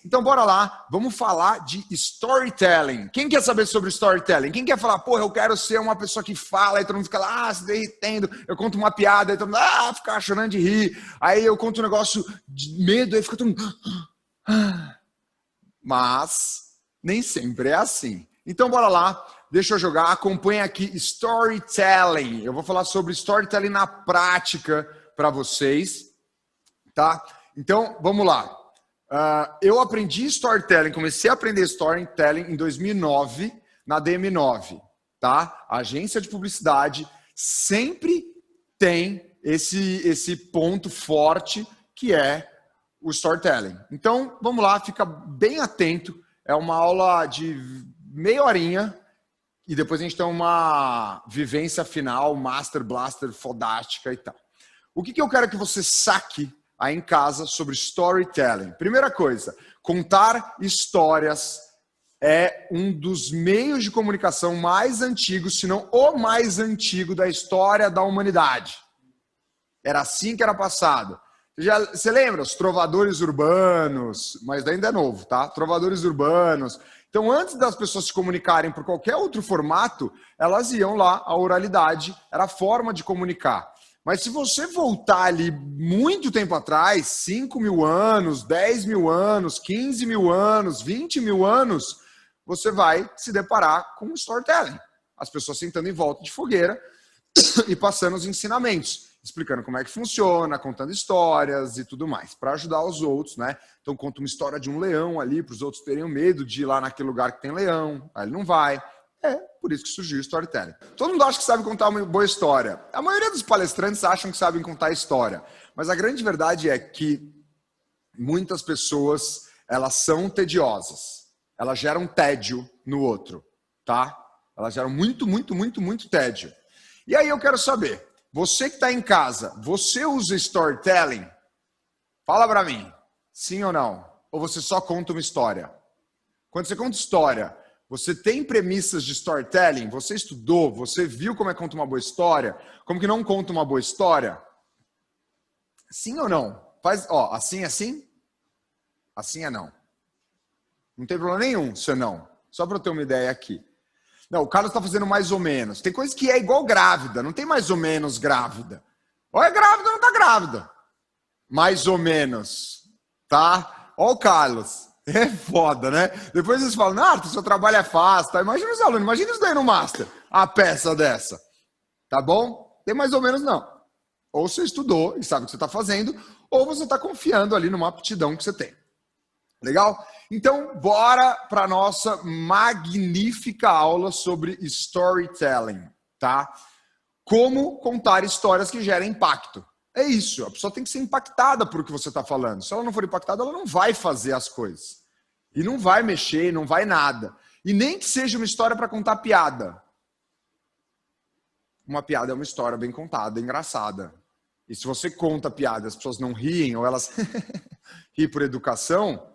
Então bora lá, vamos falar de storytelling. Quem quer saber sobre storytelling? Quem quer falar, porra, eu quero ser uma pessoa que fala, aí todo mundo fica lá, se derretendo, eu conto uma piada, aí todo mundo, fica chorando de rir, aí eu conto um negócio de medo, aí fica todo mundo... Mas nem sempre é assim. Então bora lá, deixa eu jogar, acompanha aqui storytelling. Eu vou falar sobre storytelling na prática para vocês, tá? Então vamos lá. Eu aprendi storytelling, comecei a aprender storytelling em 2009 na DM9, tá? A agência de publicidade sempre tem esse ponto forte que é o storytelling. Então, vamos lá, fica bem atento. É uma aula de meia horinha e depois a gente tem uma vivência final, Master Blaster fodástica e tal. O que eu quero que você saque aí em casa sobre storytelling? Primeira coisa, contar histórias é um dos meios de comunicação mais antigos, se não o mais antigo da história da humanidade. Era assim que era passado. Você lembra? Os trovadores urbanos, mas ainda é novo, tá? Trovadores urbanos. Então, antes das pessoas se comunicarem por qualquer outro formato, elas iam lá, a oralidade era a forma de comunicar. Mas se você voltar ali muito tempo atrás, 5 mil anos, 10 mil anos, 15 mil anos, 20 mil anos, você vai se deparar com storytelling. As pessoas sentando em volta de fogueira e passando os ensinamentos, explicando como é que funciona, contando histórias e tudo mais, para ajudar os outros, né? Então conta uma história de um leão ali, para os outros terem medo de ir lá naquele lugar que tem leão, aí ele não vai. É por isso que surgiu o storytelling. Todo mundo acha que sabe contar uma boa história. A maioria dos palestrantes acham que sabem contar história, mas a grande verdade é que muitas pessoas, elas são tediosas. Elas geram tédio no outro, tá? Elas geram muito, muito, muito, muito tédio. E aí eu quero saber, você que está em casa, você usa storytelling? Fala para mim, sim ou não? Ou você só conta uma história? Quando você conta história, você tem premissas de storytelling? Você estudou? Você viu como é que conta uma boa história? Como que não conta uma boa história? Sim ou não? Faz, ó, assim é sim? Assim é não. Não tem problema nenhum se é não. Só para eu ter uma ideia aqui. Não, o Carlos está fazendo mais ou menos. Tem coisa que é igual grávida, não tem mais ou menos grávida. Ou é grávida ou não está grávida. Mais ou menos, tá? Ó o Carlos. É foda, né? Depois eles falam, Arthur, seu trabalho é fácil, tá? Imagina os alunos, imagina isso daí no Master. A peça dessa. Tá bom? Tem mais ou menos não. Ou você estudou e sabe o que você está fazendo, ou você está confiando ali numa aptidão que você tem. Legal? Então, bora para a nossa magnífica aula sobre storytelling, tá? Como contar histórias que gerem impacto. É isso, a pessoa tem que ser impactada por o que você está falando. Se ela não for impactada, ela não vai fazer as coisas. E não vai mexer, não vai nada. E nem que seja uma história para contar piada. Uma piada é uma história bem contada, engraçada. E se você conta piada e as pessoas não riem, ou elas riem por educação,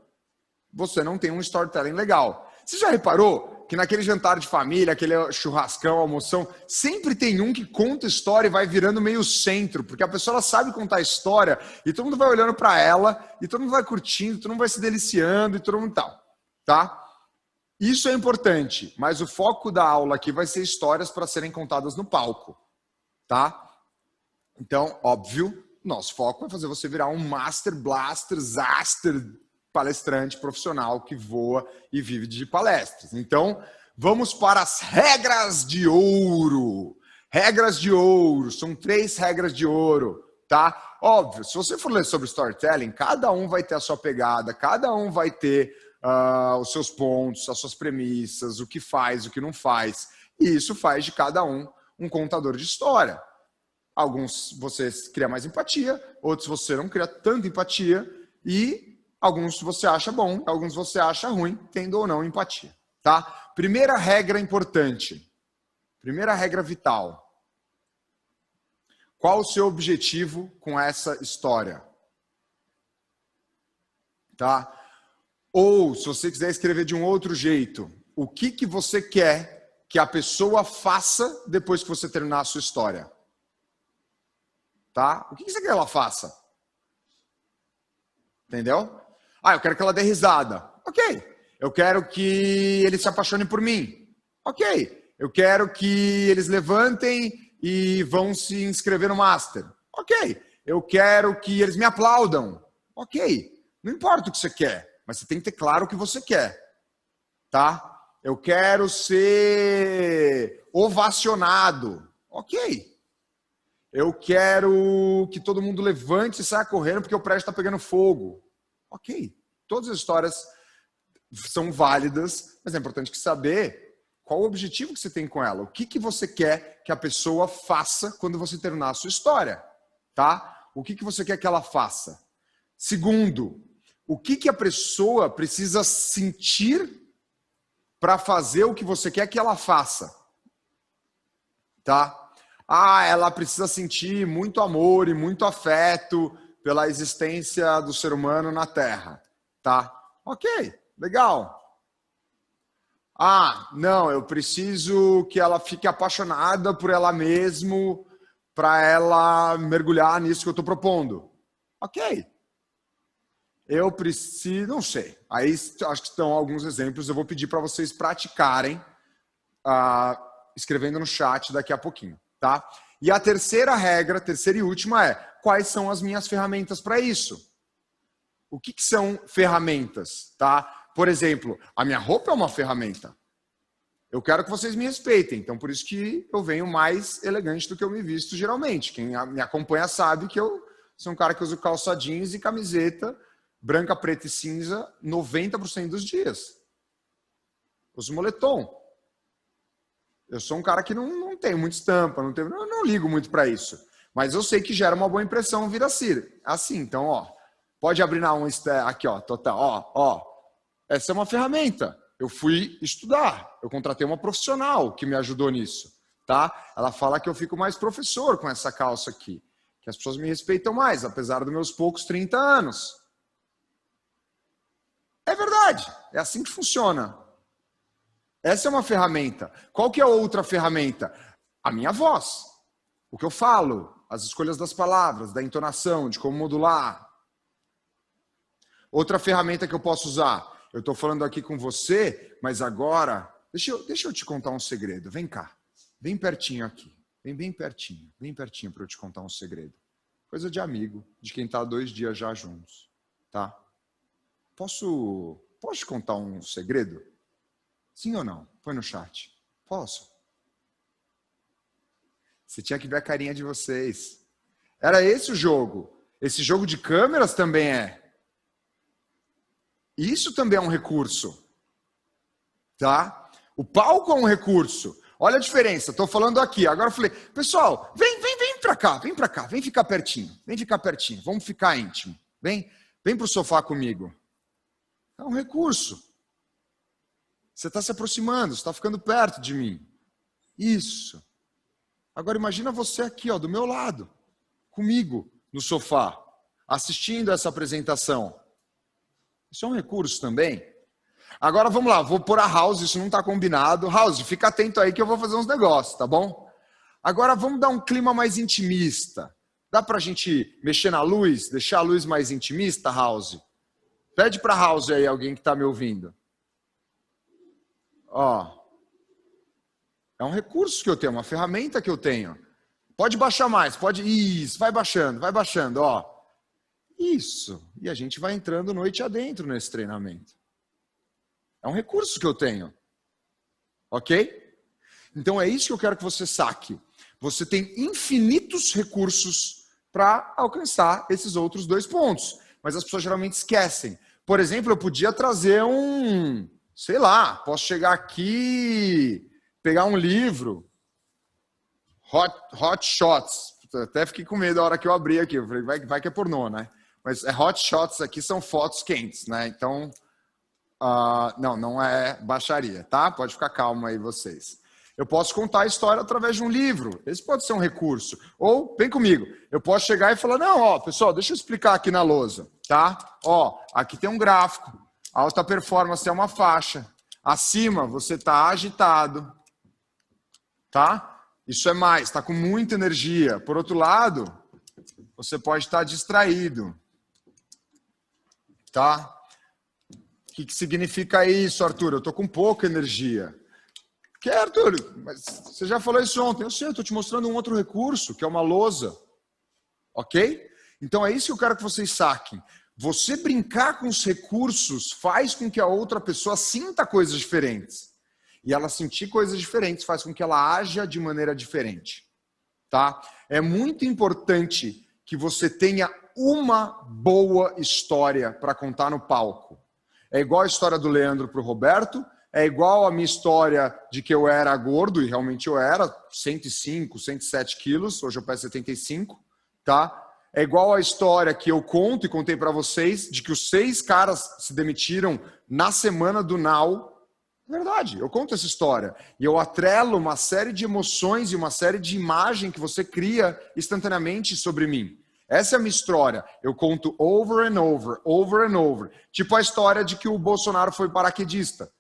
você não tem um storytelling legal. Você já reparou que naquele jantar de família, aquele churrascão, almoção, sempre tem um que conta história e vai virando meio centro, porque a pessoa ela sabe contar história e todo mundo vai olhando para ela e todo mundo vai curtindo, todo mundo vai se deliciando e todo mundo tal, tá? Isso é importante, mas o foco da aula aqui vai ser histórias para serem contadas no palco, tá? Então, óbvio, nosso foco é fazer você virar um Master Blaster, Zaster, palestrante profissional que voa e vive de palestras. Então, vamos para as regras de ouro. Regras de ouro, são 3 regras de ouro, tá? Óbvio, se você for ler sobre storytelling, cada um vai ter a sua pegada, cada um vai ter os seus pontos, as suas premissas, o que faz, o que não faz. E isso faz de cada um contador de história. Alguns você cria mais empatia, outros você não cria tanta empatia e alguns você acha bom, alguns você acha ruim, tendo ou não empatia, tá? Primeira regra importante, primeira regra vital. Qual o seu objetivo com essa história? Tá? Ou, se você quiser escrever de um outro jeito, o que você quer que a pessoa faça depois que você terminar a sua história? Tá? O que você quer que ela faça? Entendeu? Ah, eu quero que ela dê risada. Ok. Eu quero que eles se apaixonem por mim. Ok. Eu quero que eles levantem e vão se inscrever no Master. Ok. Eu quero que eles me aplaudam. Ok. Não importa o que você quer, mas você tem que ter claro o que você quer. Tá? Eu quero ser ovacionado. Ok. Eu quero que todo mundo levante e saia correndo porque o prédio está pegando fogo. Ok. Todas as histórias são válidas, mas é importante que saber qual o objetivo que você tem com ela. O que você quer que a pessoa faça quando você terminar a sua história. Tá? O que você quer que ela faça? Segundo, o que a pessoa precisa sentir para fazer o que você quer que ela faça? Tá? Ah, ela precisa sentir muito amor e muito afeto pela existência do ser humano na Terra. Tá? Ok, legal. Ah, não, eu preciso que ela fique apaixonada por ela mesma para ela mergulhar nisso que eu estou propondo. Ok. Eu preciso, não sei. Aí acho que estão alguns exemplos. Eu vou pedir para vocês praticarem escrevendo no chat daqui a pouquinho, tá? E a terceira regra, terceira e última é: quais são as minhas ferramentas para isso? O que são ferramentas, tá? Por exemplo, a minha roupa é uma ferramenta. Eu quero que vocês me respeitem, então por isso que eu venho mais elegante do que eu me visto geralmente. Quem me acompanha sabe que eu sou um cara que usa calça jeans e camiseta branca, preta e cinza 90% dos dias. Uso moletom. Eu sou um cara que não tem muita estampa, eu não ligo muito para isso. Mas eu sei que gera uma boa impressão vir assim. Então, ó, pode abrir na aqui, ó, total, ó. Essa é uma ferramenta. Eu fui estudar, eu contratei uma profissional que me ajudou nisso, tá? Ela fala que eu fico mais professor com essa calça aqui, que as pessoas me respeitam mais, apesar dos meus poucos 30 anos. É verdade, é assim que funciona. Essa é uma ferramenta. Qual que é a outra ferramenta? A minha voz. O que eu falo, as escolhas das palavras, da entonação, de como modular. Outra ferramenta que eu posso usar. Eu estou falando aqui com você, mas agora... Deixa eu te contar um segredo. Vem cá. Vem pertinho aqui. Vem bem pertinho. Bem pertinho para eu te contar um segredo. Coisa de amigo, de quem está 2 dias já juntos. Tá? Posso te contar um segredo? Sim ou não? Põe no chat. Posso? Você tinha que ver a carinha de vocês. Era esse o jogo. Esse jogo de câmeras também é. Isso também é um recurso. Tá? O palco é um recurso. Olha a diferença. Estou falando aqui. Agora eu falei, pessoal, vem para cá. Vem para cá. Vem ficar pertinho. Vem ficar pertinho. Vamos ficar íntimo. Vem para o sofá comigo. É um recurso. Você está se aproximando, você está ficando perto de mim. Isso. Agora imagina você aqui, ó, do meu lado, comigo, no sofá, assistindo essa apresentação. Isso é um recurso também. Agora vamos lá, vou pôr a House, isso não está combinado. House, fica atento aí que eu vou fazer uns negócios, tá bom? Agora vamos dar um clima mais intimista. Dá pra gente mexer na luz, deixar a luz mais intimista, House? Pede pra House aí, alguém que está me ouvindo. Ó, é um recurso que eu tenho, uma ferramenta que eu tenho. Pode baixar mais, pode... Isso, vai baixando, ó. Isso. E a gente vai entrando noite adentro nesse treinamento. É um recurso que eu tenho. Ok? Então é isso que eu quero que você saque. Você tem infinitos recursos para alcançar esses outros 2 pontos. Mas as pessoas geralmente esquecem. Por exemplo, eu podia trazer sei lá, posso chegar aqui, pegar um livro, Hot Shots. Até fiquei com medo da hora que eu abri aqui. Eu falei, vai que é pornô, né? Mas Hot Shots aqui são fotos quentes, né? Então, não é baixaria, tá? Pode ficar calmo aí vocês. Eu posso contar a história através de um livro. Esse pode ser um recurso. Ou, vem comigo, eu posso chegar e falar, não, ó, pessoal, deixa eu explicar aqui na lousa, tá? Ó, aqui tem um gráfico. Alta performance é uma faixa. Acima, você está agitado. Tá? Isso é mais, está com muita energia. Por outro lado, você pode estar distraído. Tá? que significa isso, Arthur? Eu tô com pouca energia. Que é, Arthur? Mas você já falou isso ontem. Eu sei, eu estou te mostrando um outro recurso, que é uma lousa. Ok? Então é isso que eu quero que vocês saquem. Você brincar com os recursos faz com que a outra pessoa sinta coisas diferentes. E ela sentir coisas diferentes faz com que ela haja de maneira diferente. Tá? É muito importante que você tenha uma boa história para contar no palco. É igual a história do Leandro para o Roberto, é igual a minha história de que eu era gordo, e realmente eu era, 105, 107 quilos, hoje eu peso 75, tá? É igual a história que eu conto e contei para vocês, de que os 6 caras se demitiram na semana do Now. Verdade, eu conto essa história. E eu atrelo uma série de emoções e uma série de imagens que você cria instantaneamente sobre mim. Essa é a minha história. Eu conto over and over, over and over. Tipo a história de que o Bolsonaro foi paraquedista.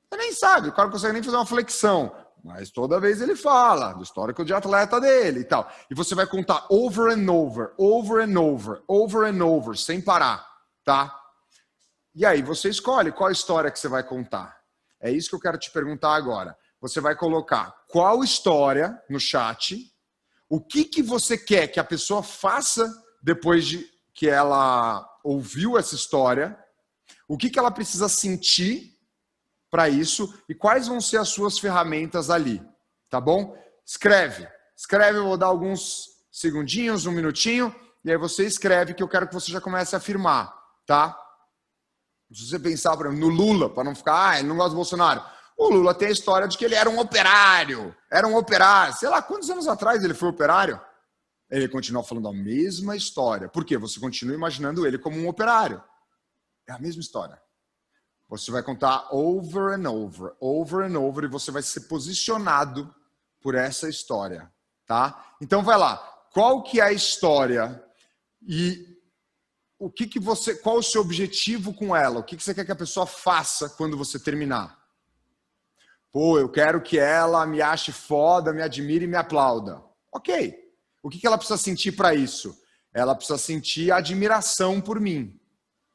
Você nem sabe, o cara não consegue nem fazer uma flexão. Mas toda vez ele fala do histórico de atleta dele e tal. E você vai contar over and over, over and over, over and over, sem parar, tá? E aí você escolhe qual história que você vai contar. É isso que eu quero te perguntar agora. Você vai colocar qual história no chat, o que você quer que a pessoa faça depois de que ela ouviu essa história, o que ela precisa sentir para isso e quais vão ser as suas ferramentas ali, tá bom? Escreve, eu vou dar alguns segundinhos, um minutinho, e aí você escreve que eu quero que você já comece a afirmar, tá? Se você pensar, por exemplo, no Lula, para não ficar, ele não gosta do Bolsonaro. O Lula tem a história de que ele era um operário, sei lá, quantos anos atrás ele foi operário? Ele continua falando a mesma história. Por quê? Você continua imaginando ele como um operário. É a mesma história. Você vai contar over and over, over and over, e você vai ser posicionado por essa história, tá? Então vai lá. Qual que é a história e qual o seu objetivo com ela? O que você quer que a pessoa faça quando você terminar? Pô, eu quero que ela me ache foda, me admire e me aplauda. Ok. O que ela precisa sentir para isso? Ela precisa sentir admiração por mim.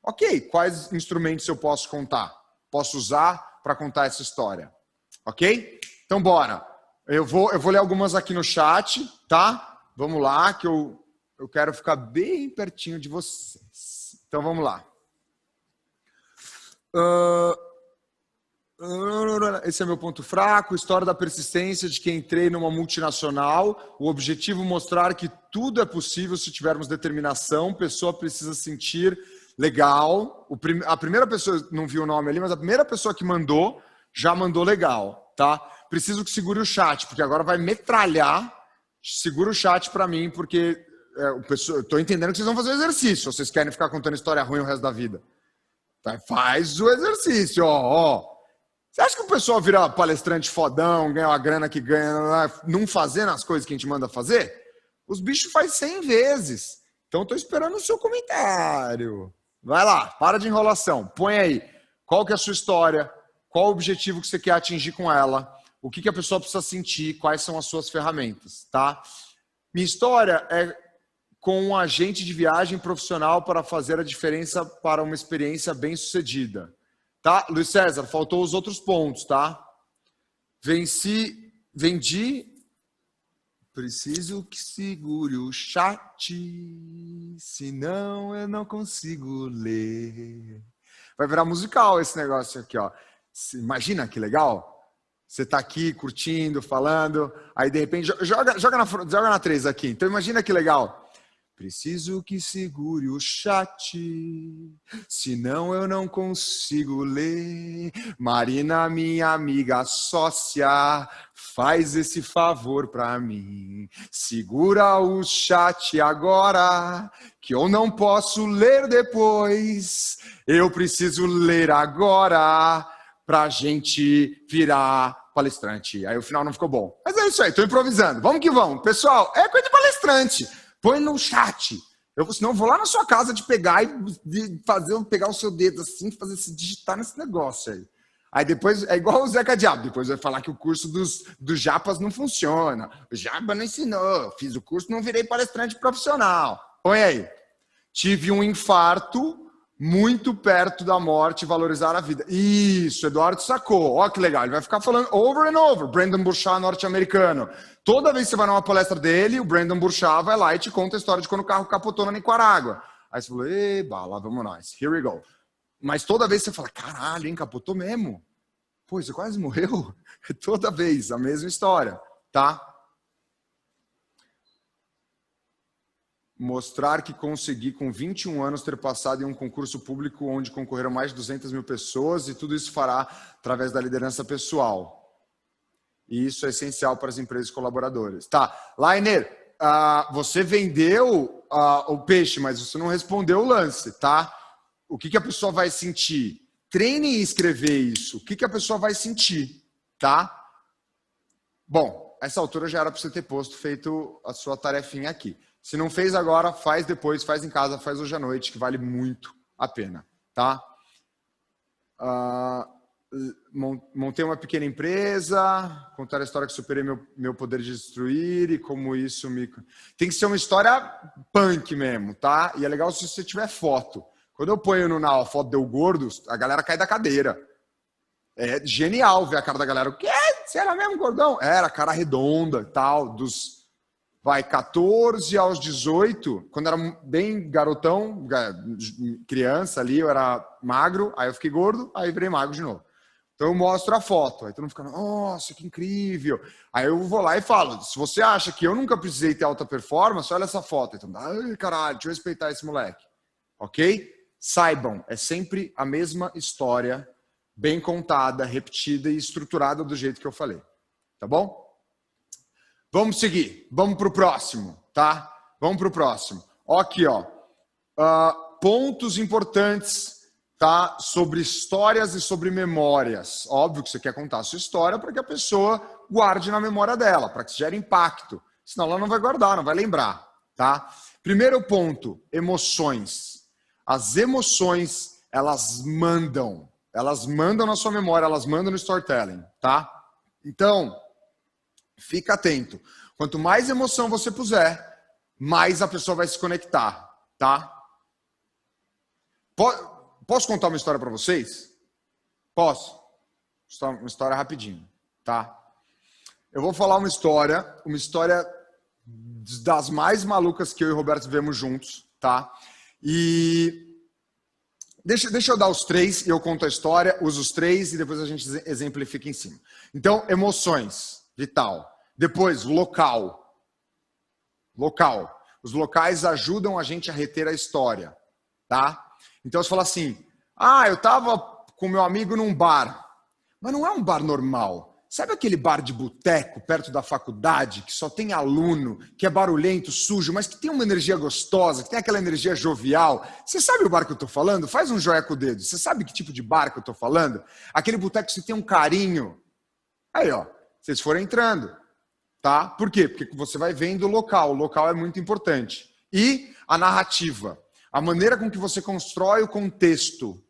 Ok, quais instrumentos eu posso contar? Posso usar para contar essa história? Ok? Então, bora. Eu vou ler algumas aqui no chat, tá? Vamos lá, que eu quero ficar bem pertinho de vocês. Então, vamos lá. Esse é meu ponto fraco, história da persistência de que entrei numa multinacional. O objetivo é mostrar que tudo é possível se tivermos determinação. Pessoa precisa sentir... Legal. A primeira pessoa, não viu o nome ali, mas a primeira pessoa que mandou, já mandou legal, tá? Preciso que segure o chat, porque agora vai metralhar. Segura o chat para mim, porque eu tô entendendo que vocês vão fazer o exercício. Vocês querem ficar contando história ruim o resto da vida. Tá? Faz o exercício, ó. Você acha que o pessoal vira palestrante fodão, ganha a grana que ganha, não fazendo as coisas que a gente manda fazer? Os bichos fazem 100 vezes. Então, eu tô esperando o seu comentário. Vai lá, para de enrolação. Põe aí. Qual que é a sua história? Qual o objetivo que você quer atingir com ela? O que a pessoa precisa sentir? Quais são as suas ferramentas, tá? Minha história é com um agente de viagem profissional para fazer a diferença para uma experiência bem-sucedida. Tá? Luiz César, faltou os outros pontos, tá? Vendi... Preciso que segure o chat, senão eu não consigo ler. Vai virar musical esse negócio aqui, ó. Imagina que legal. Você tá aqui curtindo, falando, aí de repente joga na 3 aqui. Então imagina que legal. Preciso que segure o chat, senão eu não consigo ler. Marina, minha amiga sócia, faz esse favor pra mim. Segura o chat agora, que eu não posso ler depois. Eu preciso ler agora pra gente virar palestrante. Aí o final não ficou bom. Mas é isso aí, tô improvisando. Vamos que vamos. Pessoal, é coisa de palestrante. Põe no chat. Senão eu vou lá na sua casa te pegar e pegar o seu dedo assim, digitar nesse negócio aí. Aí depois, é igual o Zeca Diabo, depois vai falar que o curso dos Japas não funciona. O Japa não ensinou, fiz o curso, não virei palestrante profissional. Põe aí. Tive um infarto muito perto da morte, valorizar a vida. Isso, Eduardo sacou. Ó que legal, ele vai ficar falando over and over. Brandon Burchard, norte-americano. Toda vez que você vai numa palestra dele, o Brandon Burchard vai lá e te conta a história de quando o carro capotou na Nicarágua. Aí você falou, eba, lá vamos nós, here we go. Mas toda vez você fala, caralho, hein, capotou mesmo? Pô, você quase morreu? Toda vez, a mesma história, tá? Mostrar que consegui, com 21 anos, ter passado em um concurso público onde concorreram mais de 200 mil pessoas e tudo isso fará através da liderança pessoal. E isso é essencial para as empresas e colaboradores. Tá, Lainer, você vendeu o peixe, mas você não respondeu o lance, tá? O que a pessoa vai sentir? Treine em escrever isso. O que a pessoa vai sentir, tá? Bom, essa altura já era para você ter feito a sua tarefinha aqui. Se não fez agora, faz depois, faz em casa, faz hoje à noite, que vale muito a pena, tá? Montei uma pequena empresa, contar a história que superei meu poder de destruir e como isso me... Tem que ser uma história punk mesmo, tá? E é legal se você tiver foto. Quando eu ponho na foto do gordo, a galera cai da cadeira. É genial ver a cara da galera. O quê? Você era mesmo gordão? Era, cara redonda e tal, dos... 14 aos 18, quando era bem garotão, criança ali, eu era magro, aí eu fiquei gordo, aí virei magro de novo. Então eu mostro a foto, aí todo mundo fica, nossa, que incrível. Aí eu vou lá e falo, se você acha que eu nunca precisei ter alta performance, olha essa foto. Então, ai, caralho, deixa eu respeitar esse moleque. Ok? Saibam, é sempre a mesma história, bem contada, repetida e estruturada do jeito que eu falei. Tá bom? Vamos seguir, vamos para o próximo, tá? Vamos para o próximo. Aqui, ó. Pontos importantes, tá? Sobre histórias e sobre memórias. Óbvio que você quer contar a sua história para que a pessoa guarde na memória dela, para que gere impacto. Senão ela não vai guardar, não vai lembrar, tá? Primeiro ponto, emoções. As emoções, elas mandam na sua memória, elas mandam no storytelling, tá? Então... Fica atento. Quanto mais emoção você puser, mais a pessoa vai se conectar, tá? Posso contar uma história para vocês? Posso? Uma história rapidinho, tá? Eu vou falar uma história das mais malucas que eu e o Roberto vivemos juntos, tá? E deixa eu dar os três e eu conto a história, uso os três e depois a gente exemplifica em cima. Então, emoções. Vital. Depois, local. Local. Os locais ajudam a gente a reter a história, tá? Então você fala assim, eu tava com meu amigo num bar, mas não é um bar normal. Sabe aquele bar de boteco perto da faculdade, que só tem aluno, que é barulhento, sujo, mas que tem uma energia gostosa, que tem aquela energia jovial? Você sabe o bar que eu tô falando? Faz um joia com o dedo. Você sabe que tipo de bar que eu tô falando? Aquele boteco que você tem um carinho. Aí, ó. Vocês foram entrando, tá? Por quê? Porque você vai vendo o local é muito importante. E a narrativa, a maneira com que você constrói o contexto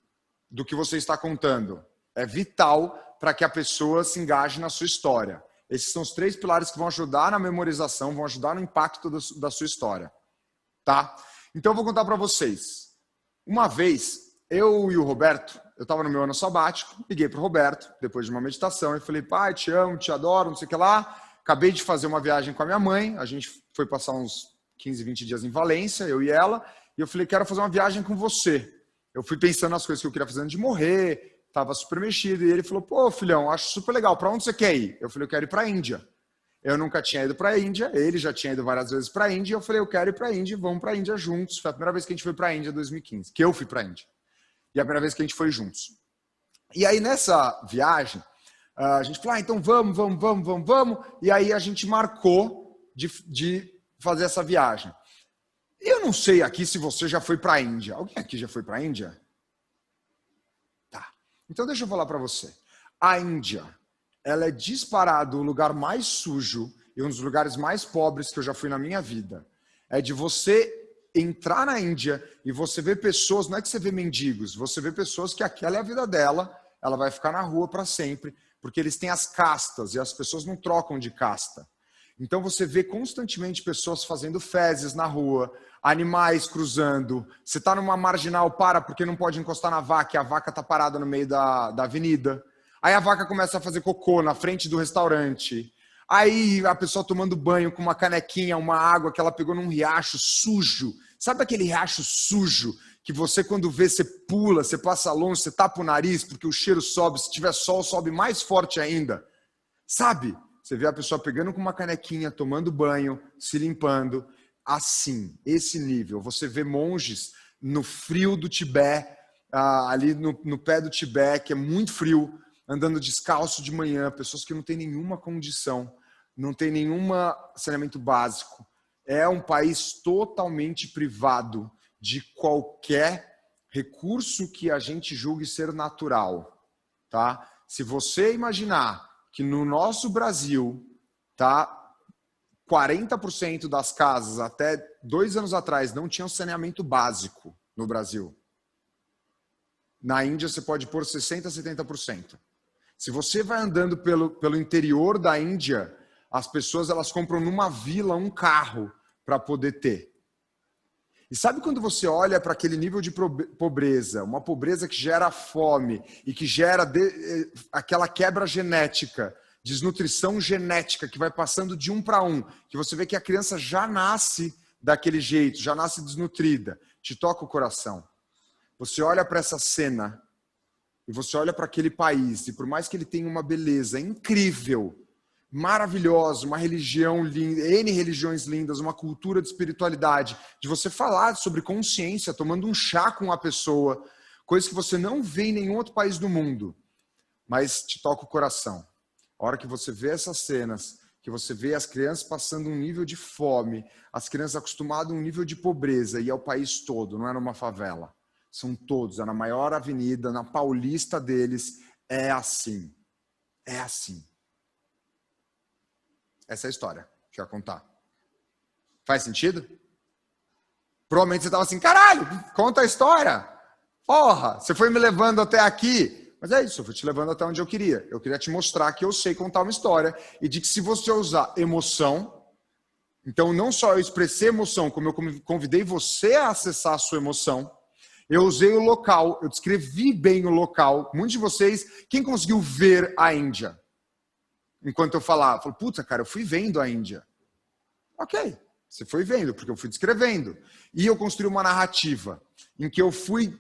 do que você está contando é vital para que a pessoa se engaje na sua história. Esses são os três pilares que vão ajudar na memorização, vão ajudar no impacto da sua história, tá? Então eu vou contar para vocês. Uma vez, eu e o Roberto, eu estava no meu ano sabático, liguei para o Roberto, depois de uma meditação, e falei, pai, te amo, te adoro, não sei o que lá. Acabei de fazer uma viagem com a minha mãe, a gente foi passar uns 15, 20 dias em Valência, eu e ela, e eu falei, quero fazer uma viagem com você. Eu fui pensando nas coisas que eu queria fazer antes de morrer, estava super mexido, e ele falou, pô, filhão, acho super legal, para onde você quer ir? Eu falei, eu quero ir para a Índia. Eu nunca tinha ido para a Índia, ele já tinha ido várias vezes para a Índia, e eu falei, eu quero ir para a Índia, vamos para a Índia juntos. Foi a primeira vez que a gente foi para a Índia em 2015, que eu fui para a Índia. E a primeira vez que a gente foi juntos. E aí, nessa viagem, a gente falou, então vamos. E aí a gente marcou de fazer essa viagem. Eu não sei aqui se você já foi para a Índia. Alguém aqui já foi para a Índia? Tá. Então deixa eu falar para você. A Índia, ela é disparado o lugar mais sujo e um dos lugares mais pobres que eu já fui na minha vida. É de você entrar na Índia e você vê pessoas, não é que você vê mendigos, você vê pessoas que aquela é a vida dela, ela vai ficar na rua para sempre, porque eles têm as castas e as pessoas não trocam de casta. Então você vê constantemente pessoas fazendo fezes na rua, animais cruzando. Você está numa marginal, para porque não pode encostar na vaca, e a vaca está parada no meio da avenida. Aí a vaca começa a fazer cocô na frente do restaurante. Aí a pessoa tomando banho com uma canequinha, uma água que ela pegou num riacho sujo. Sabe aquele riacho sujo que você, quando vê, você pula, você passa longe, você tapa o nariz porque o cheiro sobe, se tiver sol, sobe mais forte ainda. Sabe? Você vê a pessoa pegando com uma canequinha, tomando banho, se limpando. Assim, esse nível. Você vê monges no frio do Tibete, ali no pé do Tibete, que é muito frio, andando descalço de manhã, pessoas que não têm nenhuma condição, não têm nenhum saneamento básico. É um país totalmente privado de qualquer recurso que a gente julgue ser natural. Tá? Se você imaginar que no nosso Brasil, tá, 40% das casas até 2 anos atrás não tinham saneamento básico no Brasil. Na Índia você pode pôr 60%, 70%. Se você vai andando pelo interior da Índia, as pessoas elas compram numa vila um carro para poder ter. E sabe quando você olha para aquele nível de pobreza, uma pobreza que gera fome e que gera aquela quebra genética, desnutrição genética que vai passando de um para um, que você vê que a criança já nasce daquele jeito, já nasce desnutrida, te toca o coração. Você olha para essa cena e você olha para aquele país, e por mais que ele tenha uma beleza incrível, maravilhosa, uma religião linda, N religiões lindas, uma cultura de espiritualidade, de você falar sobre consciência, tomando um chá com a pessoa, coisa que você não vê em nenhum outro país do mundo, mas te toca o coração. A hora que você vê essas cenas, que você vê as crianças passando um nível de fome, as crianças acostumadas a um nível de pobreza, e é o país todo, não é numa favela. São todos, é na maior avenida, na Paulista deles, é assim. É assim. Essa é a história que eu ia contar. Faz sentido? Provavelmente você estava assim, caralho, conta a história. Porra, você foi me levando até aqui. Mas é isso, eu fui te levando até onde eu queria. Eu queria te mostrar que eu sei contar uma história e de que se você usar emoção, então não só eu expressei emoção, como eu convidei você a acessar a sua emoção, eu usei o local, eu descrevi bem o local. Muitos de vocês, quem conseguiu ver a Índia? Enquanto eu falava, falei, puta, cara, eu fui vendo a Índia. Ok, você foi vendo, porque eu fui descrevendo. E eu construí uma narrativa em que eu fui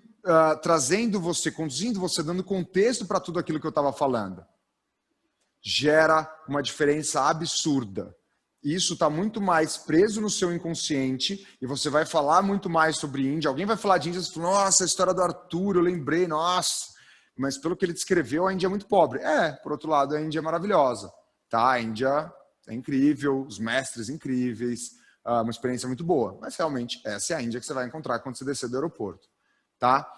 trazendo você, conduzindo você, dando contexto para tudo aquilo que eu estava falando. Gera uma diferença absurda. Isso está muito mais preso no seu inconsciente e você vai falar muito mais sobre Índia. Alguém vai falar de Índia e você fala, nossa, a história do Arthur, eu lembrei, nossa. Mas pelo que ele descreveu, a Índia é muito pobre. Por outro lado, a Índia é maravilhosa. Tá? A Índia é incrível, os mestres incríveis, uma experiência muito boa. Mas realmente, essa é a Índia que você vai encontrar quando você descer do aeroporto. Tá?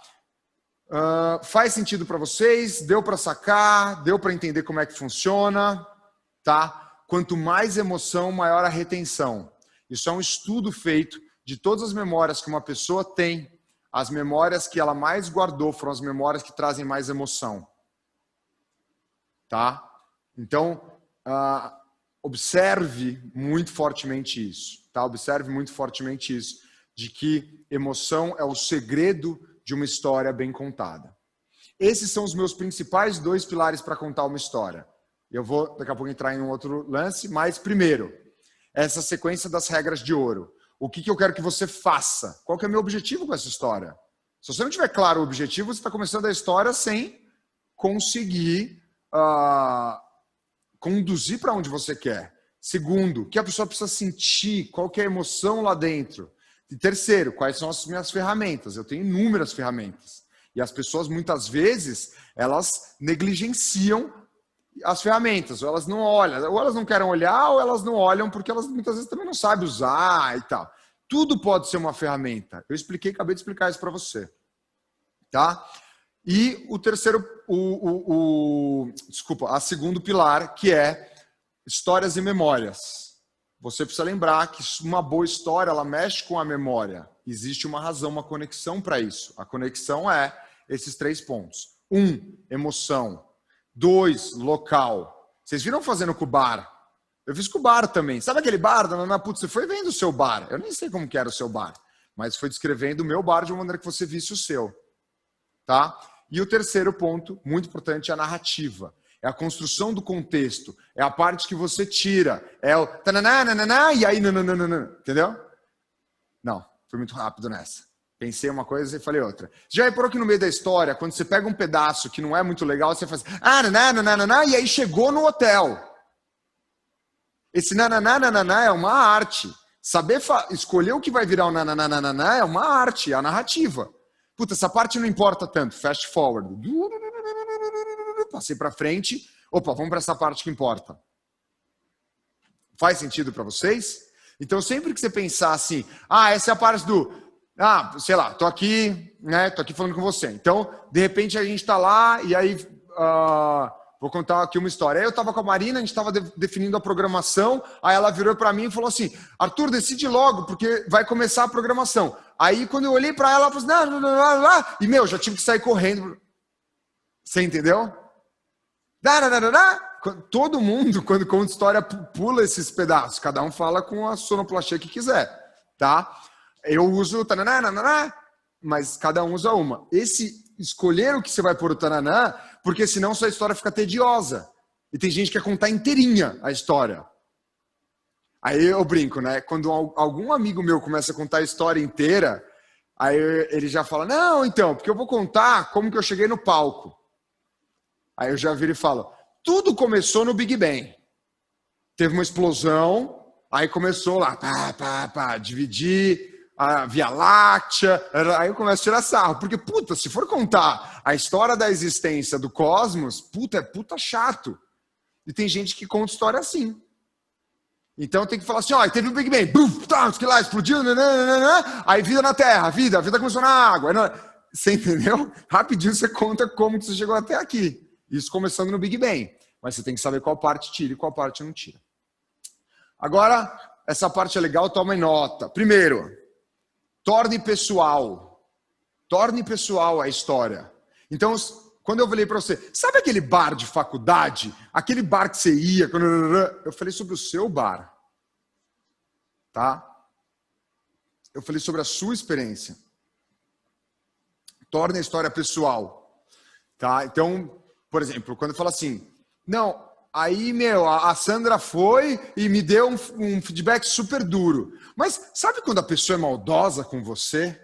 Faz sentido para vocês? Deu para sacar? Deu para entender como é que funciona? Tá? Quanto mais emoção, maior a retenção. Isso é um estudo feito de todas as memórias que uma pessoa tem. As memórias que ela mais guardou foram as memórias que trazem mais emoção. Tá? Então, observe muito fortemente isso. Tá? Observe muito fortemente isso. De que emoção é o segredo de uma história bem contada. Esses são os meus principais 2 pilares para contar uma história. Eu vou, daqui a pouco, entrar em um outro lance, mas primeiro, essa sequência das regras de ouro. O que eu quero que você faça? Qual que é o meu objetivo com essa história? Se você não tiver claro o objetivo, você está começando a história sem conseguir conduzir para onde você quer. Segundo, o que a pessoa precisa sentir? Qual que é a emoção lá dentro? E terceiro, quais são as minhas ferramentas? Eu tenho inúmeras ferramentas. E as pessoas, muitas vezes, elas negligenciam as ferramentas, ou elas não olham, ou elas não querem olhar, ou elas não olham porque elas muitas vezes também não sabem usar e tal. Tudo pode ser uma ferramenta. Eu acabei de explicar isso para você. Tá? E o terceiro, a segundo pilar, que é histórias e memórias. Você precisa lembrar que uma boa história, ela mexe com a memória. Existe uma razão, uma conexão para isso. A conexão é esses 3 pontos. 1, emoção. 2, local. Vocês viram fazendo com o bar? Eu fiz com o bar também. Sabe aquele bar? Putz, você foi vendo o seu bar. Eu nem sei como que era o seu bar, mas foi descrevendo o meu bar de uma maneira que você visse o seu. Tá? E o terceiro ponto, muito importante, é a narrativa. É a construção do contexto. É a parte que você tira. É o tananá, nananá, e aí nananana. Entendeu? Não, fui muito rápido nessa. Pensei uma coisa e falei outra. Já reparou que no meio da história, quando você pega um pedaço que não é muito legal, você faz naná, e aí chegou no hotel. Esse naná é uma arte. Saber escolher o que vai virar o naná é uma arte, é a narrativa. Puta, essa parte não importa tanto. Fast forward. Passei para frente. Opa, vamos para essa parte que importa. Faz sentido para vocês? Então, sempre que você pensar assim, essa é a parte do... sei lá, tô aqui, né? Tô aqui falando com você. Então, de repente, a gente tá lá e aí... vou contar aqui uma história. Aí eu tava com a Marina, a gente tava definindo a programação, aí ela virou para mim e falou assim, Arthur, decide logo, porque vai começar a programação. Aí, quando eu olhei para ela, ela falou assim, não, e, meu, já tive que sair correndo. Você entendeu? Todo mundo, quando conta história, pula esses pedaços. Cada um fala com a sonoplastia que quiser, tá? Eu uso tananã, mas cada um usa uma. Esse escolher o que você vai pôr o tananã, porque senão sua história fica tediosa. E tem gente que quer contar inteirinha a história. Aí eu brinco, né? Quando algum amigo meu começa a contar a história inteira, aí ele já fala, não, então, porque eu vou contar como que eu cheguei no palco. Aí eu já viro e falo, tudo começou no Big Bang. Teve uma explosão, aí começou lá, dividir a Via Láctea, aí eu começo a tirar sarro, porque, puta, se for contar a história da existência do cosmos, puta, é puta chato. E tem gente que conta história assim. Então tem que falar assim, ó, teve o Big Bang, buf, que lá, explodiu, aí vida na Terra, a vida começou na água. Você entendeu? Rapidinho você conta como que você chegou até aqui. Isso começando no Big Bang. Mas você tem que saber qual parte tira e qual parte não tira. Agora, essa parte é legal, toma em nota. Primeiro, torne pessoal. Torne pessoal a história. Então, quando eu falei para você, sabe aquele bar de faculdade? Aquele bar que você ia? Eu falei sobre o seu bar. Tá? Eu falei sobre a sua experiência. Torne a história pessoal. Tá? Então, por exemplo, quando eu falo assim, não, aí, meu, a Sandra foi e me deu um feedback super duro. Mas sabe quando a pessoa é maldosa com você?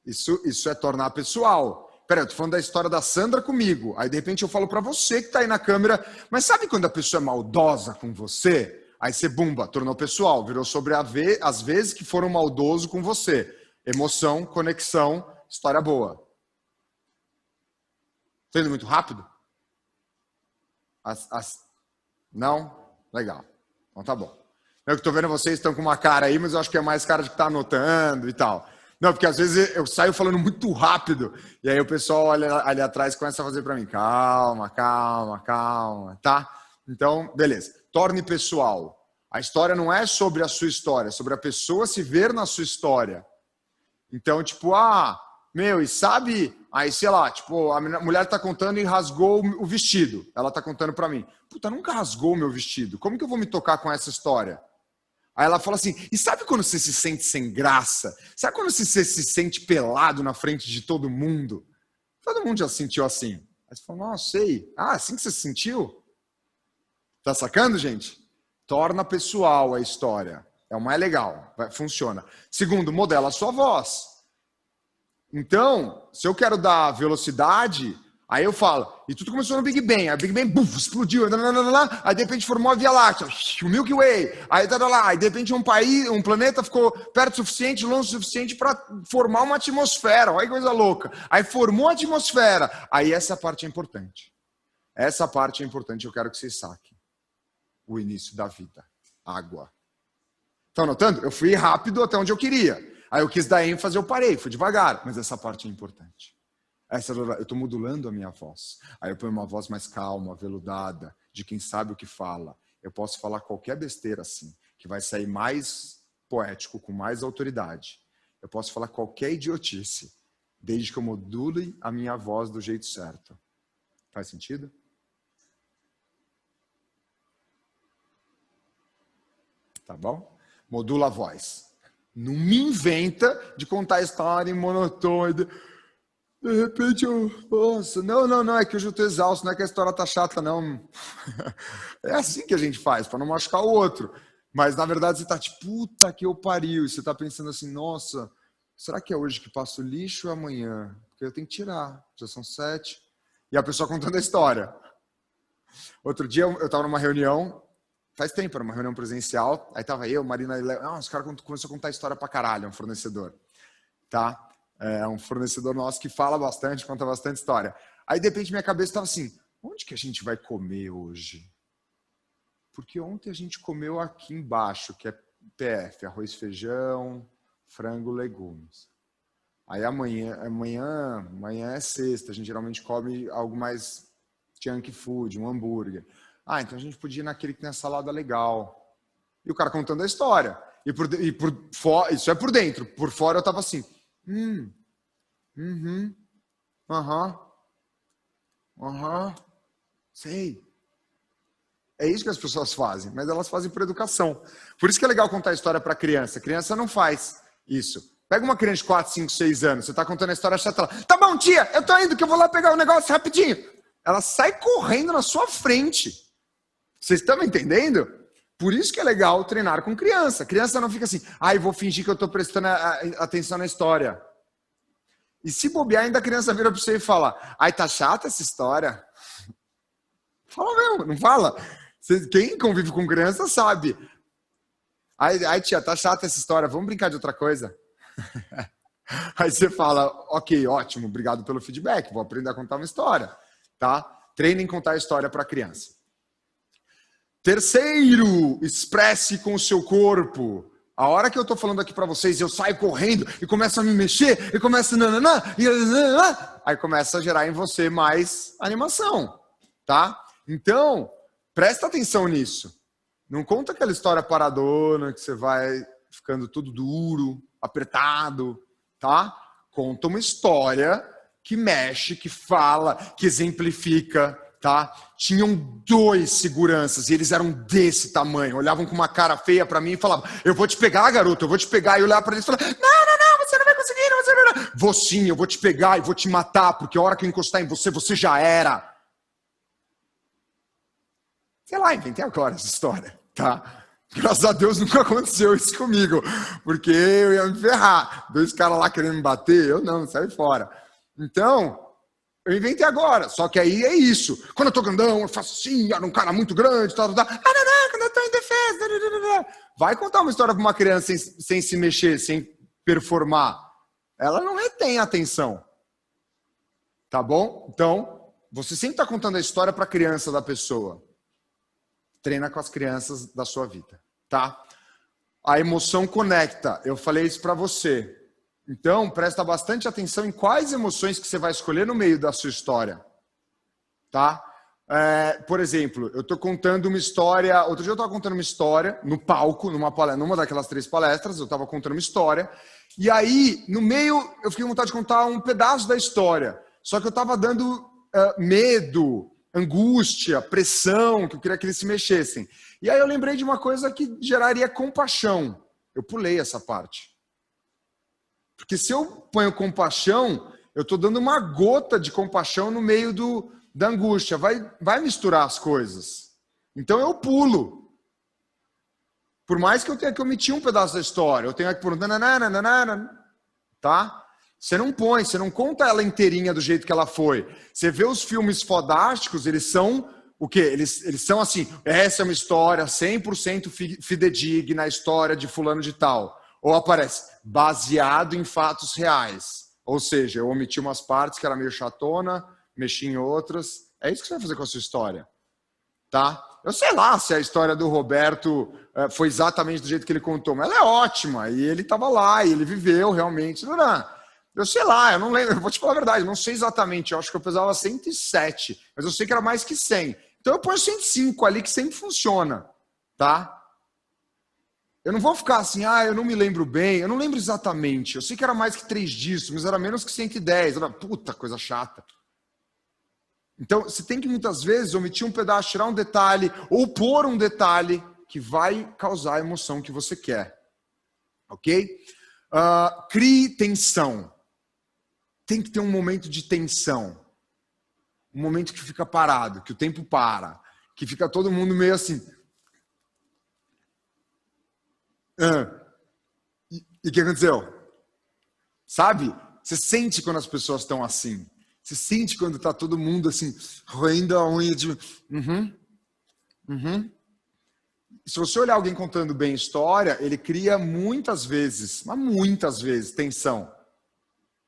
Isso é tornar pessoal. Peraí, eu tô falando da história da Sandra comigo. Aí, de repente, eu falo para você que tá aí na câmera, mas sabe quando a pessoa é maldosa com você? Aí você, bumba, tornou pessoal. Virou sobre as vezes que foram maldoso com você. Emoção, conexão, história boa. Tô indo muito rápido? Não? Legal. Então tá bom. Eu que tô vendo vocês estão com uma cara aí, mas eu acho que é mais cara de que tá anotando e tal. Não, porque às vezes eu saio falando muito rápido e aí o pessoal olha ali atrás e começa a fazer para mim. Calma, tá? Então, beleza. Torne pessoal. A história não é sobre a sua história, é sobre a pessoa se ver na sua história. Então, tipo, meu, e sabe, aí sei lá, tipo, a mulher tá contando e rasgou o vestido. Ela tá contando pra mim. Puta, nunca rasgou o meu vestido. Como que eu vou me tocar com essa história? Aí ela fala assim, e sabe quando você se sente sem graça? Sabe quando você se sente pelado na frente de todo mundo? Todo mundo já se sentiu assim. Aí você fala, não, sei. Assim que você se sentiu? Tá sacando, gente? Torna pessoal a história. É o mais legal. Funciona. Segundo, modela a sua voz. Então, se eu quero dar velocidade, aí eu falo, e tudo começou no Big Bang, aí o Big Bang explodiu, aí de repente formou a Via Láctea, o Milky Way, aí de repente um planeta ficou perto o suficiente, longe o suficiente para formar uma atmosfera, olha que coisa louca. Aí formou a atmosfera, aí essa parte é importante. Essa parte é importante, eu quero que vocês saquem. O início da vida, água. Estão notando? Eu fui rápido até onde eu queria. Aí eu quis dar ênfase, eu parei, fui devagar. Mas essa parte é importante. Eu estou modulando a minha voz. Aí eu ponho uma voz mais calma, veludada, de quem sabe o que fala. Eu posso falar qualquer besteira assim, que vai sair mais poético, com mais autoridade. Eu posso falar qualquer idiotice, desde que eu module a minha voz do jeito certo. Faz sentido? tá bom? Modula a voz. Não me inventa de contar a história em monotônio. De repente eu... Nossa, não, é que hoje eu tô exausto, não é que a história tá chata, não. É assim que a gente faz, para não machucar o outro. Mas, na verdade, você tá tipo, puta que eu pariu. E você tá pensando assim, nossa, será que é hoje que passo lixo ou amanhã? Porque eu tenho que tirar, já são 7. E a pessoa contando a história. Outro dia eu tava numa reunião, faz tempo, era uma reunião presencial, aí tava eu, Marina e Léo, os caras começaram a contar história pra caralho, é um fornecedor, tá? É um fornecedor nosso que fala bastante, conta bastante história. Aí, de repente, minha cabeça tava assim, onde que a gente vai comer hoje? Porque ontem a gente comeu aqui embaixo, que é PF, arroz, feijão, frango, legumes. Aí amanhã é sexta, a gente geralmente come algo mais junk food, um hambúrguer. Então a gente podia ir naquele que tem a salada legal. E o cara contando a história. E por fora, isso é por dentro. Por fora eu tava assim, sei. É isso que as pessoas fazem, mas elas fazem por educação. Por isso que é legal contar a história para criança. A criança não faz isso. Pega uma criança de 4, 5, 6 anos, você tá contando a história chata, ela, tá bom, tia, eu tô indo que eu vou lá pegar o negócio rapidinho. Ela sai correndo na sua frente. Vocês estão me entendendo? Por isso que é legal treinar com criança. A criança não fica assim, vou fingir que eu tô prestando atenção na história. E se bobear, ainda a criança vira para você e fala, tá chata essa história? Fala mesmo, não fala? Quem convive com criança sabe. Tia, tá chata essa história, vamos brincar de outra coisa? Aí você fala, ok, ótimo, obrigado pelo feedback, vou aprender a contar uma história, tá? Treine em contar a história para criança. Terceiro, expresse com o seu corpo. A hora que eu tô falando aqui para vocês, eu saio correndo e começo a me mexer, e começo aí começa a gerar em você mais animação, tá? Então, presta atenção nisso. Não conta aquela história paradona, que você vai ficando tudo duro, apertado, tá? Conta uma história que mexe, que fala, que exemplifica, tá? Tinham 2 seguranças e eles eram desse tamanho. Olhavam com uma cara feia pra mim e falavam, eu vou te pegar, garoto, eu vou te pegar. E eu olhava pra eles e falava, não, você não vai conseguir, você não vai. Vou sim, eu vou te pegar e vou te matar, porque a hora que eu encostar em você, você já era. Sei lá, inventei agora essa história, tá? Graças a Deus nunca aconteceu isso comigo, porque eu ia me ferrar. 2 caras lá querendo me bater, eu não, sai fora. Então, eu inventei agora, só que aí é isso. Quando eu tô grandão, eu faço assim, era um cara muito grande, tal. Quando eu tô em defesa. Vai contar uma história pra uma criança sem se mexer, sem performar. Ela não retém a atenção. Tá bom? Então, você sempre tá contando a história pra criança da pessoa. Treina com as crianças da sua vida, tá? A emoção conecta. Eu falei isso para você. Então, presta bastante atenção em quais emoções que você vai escolher no meio da sua história, tá? Por exemplo, eu tô contando uma história... Outro dia eu tava contando uma história no palco, numa daquelas 3 palestras, eu tava contando uma história, e aí, no meio, eu fiquei com vontade de contar um pedaço da história. Só que eu tava dando medo, angústia, pressão, que eu queria que eles se mexessem. E aí eu lembrei de uma coisa que geraria compaixão. Eu pulei essa parte. Porque se eu ponho compaixão, eu estou dando uma gota de compaixão no meio da angústia. Vai misturar as coisas. Então eu pulo. Por mais que eu tenha que omitir um pedaço da história, eu tenho que pôr tá? Você não põe, você não conta ela inteirinha do jeito que ela foi. Você vê os filmes fodásticos, eles são o quê? Eles são assim, essa é uma história 100% fidedigna, a história de fulano de tal. Ou aparece, baseado em fatos reais. Ou seja, eu omiti umas partes que era meio chatona, mexi em outras. É isso que você vai fazer com a sua história. Tá? Eu sei lá se a história do Roberto foi exatamente do jeito que ele contou, mas ela é ótima. E ele estava lá, e ele viveu realmente. Eu sei lá, eu não lembro, eu vou te falar a verdade, eu não sei exatamente, eu acho que eu pesava 107, mas eu sei que era mais que 100. Então eu ponho 105 ali, que sempre funciona, tá? Eu não vou ficar assim, eu não me lembro bem, eu não lembro exatamente, eu sei que era mais que 3 disso, mas era menos que 110, era puta coisa chata. Então você tem que muitas vezes omitir um pedaço, tirar um detalhe, ou pôr um detalhe, que vai causar a emoção que você quer. Ok? Crie tensão. Tem que ter um momento de tensão. Um momento que fica parado, que o tempo para, que fica todo mundo meio assim. E o que aconteceu? Sabe? Você sente quando as pessoas estão assim. Você sente quando está todo mundo assim, roendo a unha de... Se você olhar alguém contando bem história, ele cria muitas vezes, mas muitas vezes, tensão.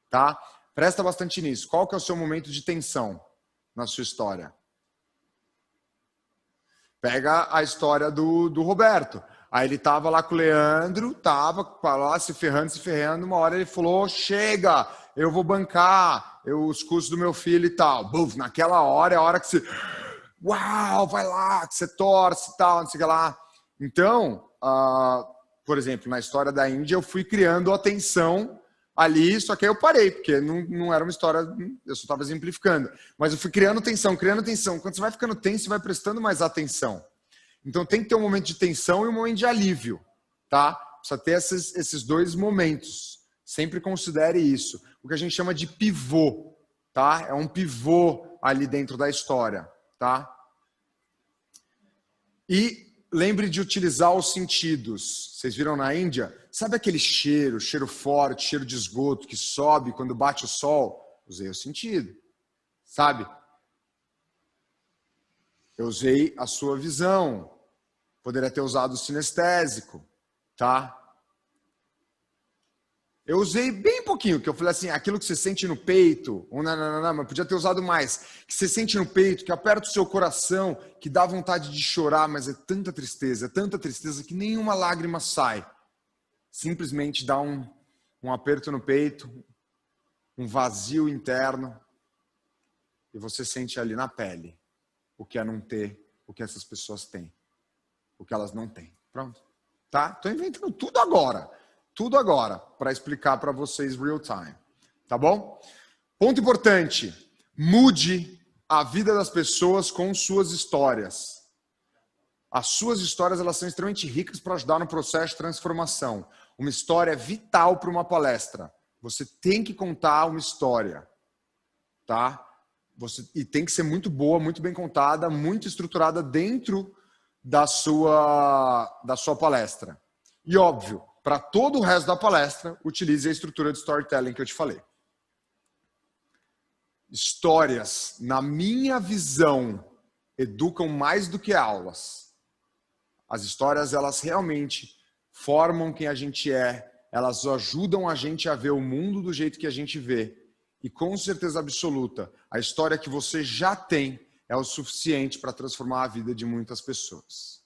Tá? Presta bastante nisso. Qual que é o seu momento de tensão na sua história? Pega a história do Roberto. Aí ele tava lá com o Leandro, tava lá se ferrando, uma hora ele falou, chega, eu vou bancar os custos do meu filho e tal. Buf, naquela hora é a hora que você, uau, vai lá, que você torce e tal, não sei o que lá. Então, por exemplo, na história da Índia, eu fui criando a tensão ali, só que aí eu parei, porque não era uma história, eu só estava exemplificando. Mas eu fui criando tensão. Quando você vai ficando tenso, você vai prestando mais atenção. Então tem que ter um momento de tensão e um momento de alívio, tá? Precisa ter esses dois momentos. Sempre considere isso. O que a gente chama de pivô, tá? É um pivô ali dentro da história, tá? E lembre de utilizar os sentidos. Vocês viram na Índia? Sabe aquele cheiro forte, cheiro de esgoto que sobe quando bate o sol? Usei o sentido, sabe? Eu usei a sua visão. Poderia ter usado o sinestésico, tá? Eu usei bem pouquinho, que eu falei assim, aquilo que você sente no peito, mas podia ter usado mais, que você sente no peito, que aperta o seu coração, que dá vontade de chorar, mas é tanta tristeza que nenhuma lágrima sai. Simplesmente dá um aperto no peito, um vazio interno, e você sente ali na pele o que é não ter, o que essas pessoas têm, o que elas não têm. Pronto. Tá? Tô inventando tudo agora, para explicar para vocês real time. Tá bom? Ponto importante, mude a vida das pessoas com suas histórias. As suas histórias, elas são extremamente ricas para ajudar no processo de transformação. Uma história é vital para uma palestra. Você tem que contar uma história, tá? E tem que ser muito boa, muito bem contada, muito estruturada dentro da sua palestra. E óbvio, para todo o resto da palestra, utilize a estrutura de storytelling que eu te falei. Histórias, na minha visão, educam mais do que aulas. As histórias, elas realmente formam quem a gente é, elas ajudam a gente a ver o mundo do jeito que a gente vê. E com certeza absoluta, a história que você já tem é o suficiente para transformar a vida de muitas pessoas.